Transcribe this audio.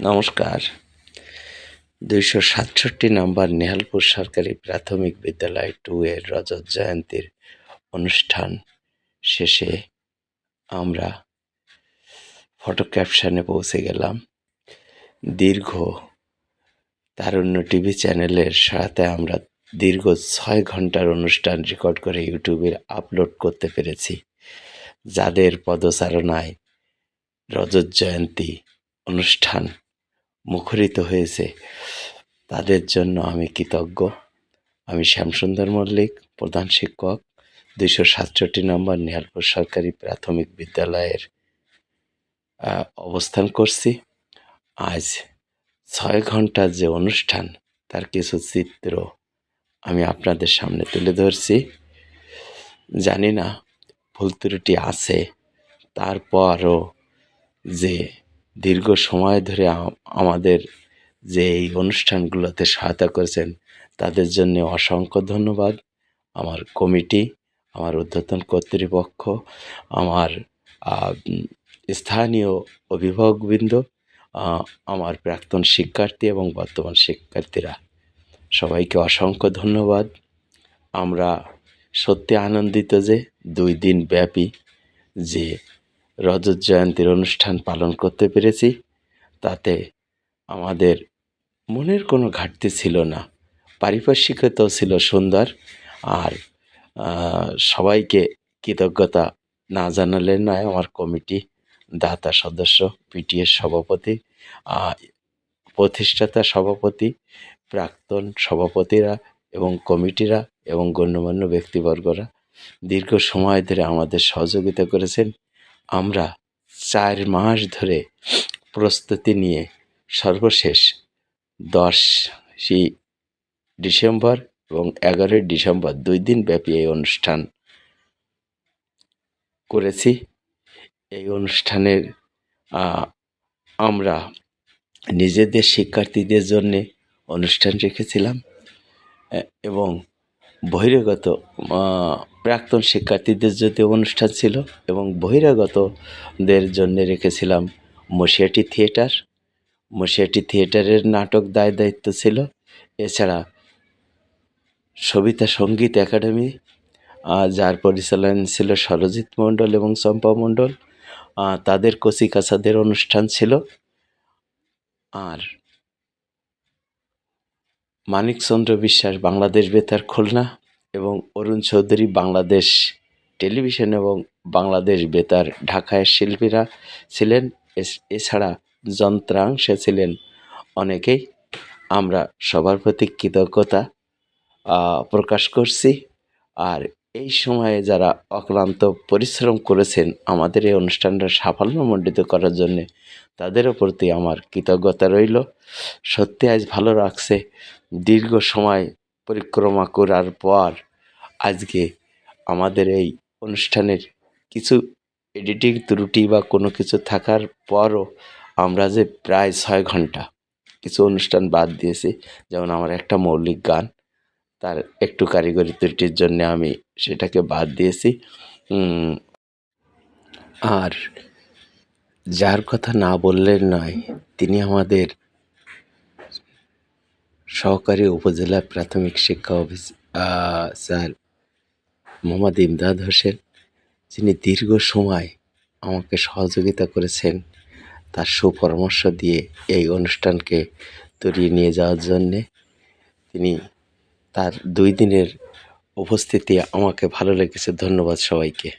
নমস্কার। ২৬৭ নম্বর নেহালপুর সরকারি প্রাথমিক বিদ্যালয় 2 এর রজত জয়ন্তীর অনুষ্ঠান শেষে আমরা ফটো ক্যাপশনে পৌঁছে গেলাম। দীর্ঘ তারুণ্য টিভি চ্যানেলের সহায়তায় আমরা দীর্ঘ ৬ ঘন্টার অনুষ্ঠান রেকর্ড করে ইউটিউবে আপলোড করতে পেরেছি। যাদের পদচারণায় রজত জয়ন্তী অনুষ্ঠান মুখরিত হয়েছে, তাদের জন্য আমি কৃতজ্ঞ। আমি শ্যামসুন্দর মল্লিক, প্রধান শিক্ষক, ২৬৭ নম্বর নেহালপুর সরকারি প্রাথমিক বিদ্যালয়ের অবস্থান করছি। আজ ৬ ঘন্টার যে অনুষ্ঠান, তার কিছু চিত্র আমি আপনাদের সামনে তুলে ধরছি। জানি না ভুল ত্রুটি আছে, তারপরও যে দীর্ঘ সময় ধরে আমাদের যে এই অনুষ্ঠানগুলোতে সহায়তা করেছেন, তাদের জন্য অসংখ্য ধন্যবাদ। আমার কমিটি, আমার ঊর্ধ্বতন কর্তৃপক্ষ, আমার স্থানীয় অভিভাবকবৃন্দ, আমার প্রাক্তন শিক্ষার্থী এবং বর্তমান শিক্ষার্থীরা, সবাইকে অসংখ্য ধন্যবাদ। আমরা সত্যি আনন্দিত যে 2 দিন ব্যাপী যে রজত জয়ন্তীর অনুষ্ঠান পালন করতে পেরেছি, তাতে আমাদের মনের কোনো ঘাটতি ছিল না। পারিপার্শ্বিকতাও ছিল সুন্দর। আর সবাইকে কৃতজ্ঞতা না জানালে নয়। আমার কমিটি, দাতা সদস্য, পিটিএর সভাপতি, প্রতিষ্ঠাতা সভাপতি, প্রাক্তন সভাপতিরা এবং কমিটিরা এবং গণ্যমান্য ব্যক্তিবর্গরা দীর্ঘ সময় ধরে আমাদের সহযোগিতা করেছেন। আমরা 4 মাস ধরে প্রস্তুতি নিয়ে সর্বশেষ 10ই ডিসেম্বর এবং 11ই ডিসেম্বর 2 দিন ব্যাপী এই অনুষ্ঠান করেছি। এই অনুষ্ঠানের আমরা নিজেদের শিক্ষার্থীদের জন্যে অনুষ্ঠান রেখেছিলাম এবং বহিরাগত প্রাক্তন শিক্ষার্থীদের জন্য অনুষ্ঠান ছিল এবং বহিরাগতদের জন্যে রেখেছিলাম মশিয়াটি থিয়েটার। মশিয়াটি থিয়েটারের নাটক দায়িত্ব ছিল। এছাড়া সবিতা সঙ্গীত একাডেমি, যার পরিচালনা ছিল সরজিৎ মণ্ডল এবং চম্পা মণ্ডল, তাদের কচিকাঁচাদের অনুষ্ঠান ছিল। আর মানিকচন্দ্র বিশ্বাস বাংলাদেশ বেতার খুলনা এবং অরুণ চৌধুরী বাংলাদেশ টেলিভিশন এবং বাংলাদেশ বেতার ঢাকায় শিল্পীরা ছিলেন। এছাড়া যন্ত্রাংশে ছিলেন অনেকেই। আমরা সবার প্রতি কৃতজ্ঞতা প্রকাশ করছি। আর এই সময়ে যারা অক্লান্ত পরিশ্রম করেছেন আমাদের এই অনুষ্ঠানটা সাফল্যমণ্ডিত করার জন্যে, তাদেরও প্রতি আমার কৃতজ্ঞতা রইল। সত্যি আজ ভালো লাগছে। দীর্ঘ সময় পরিক্রমা করার পর আজকে আমাদের এই অনুষ্ঠানের কিছু এডিটিং ত্রুটি বা কোনো কিছু থাকার পরও আমরা যে প্রায় 6 ঘন্টা কিছু অনুষ্ঠান বাদ দিয়েছি, যেমন আমার একটা মৌলিক গান, তার একটু কারিগরি ত্রুটির জন্যে আমি সেটাকে বাদ দিয়েছি। আর যার কথা না বললে নয়, তিনি আমাদের সহকারী উপজেলা প্রাথমিক শিক্ষা স্যার মোহাম্মদ ইমদাদ হোসেন, যিনি দীর্ঘ সময় আমাকে সহযোগিতা করেছেন তার সুপরামর্শ দিয়ে এই অনুষ্ঠানকে তরিয়ে নিয়ে যাওয়ার জন্যে। তিনি তার 2 দিনের উপস্থিতি আমাকে ভালো লেগেছে। ধন্যবাদ সবাইকে।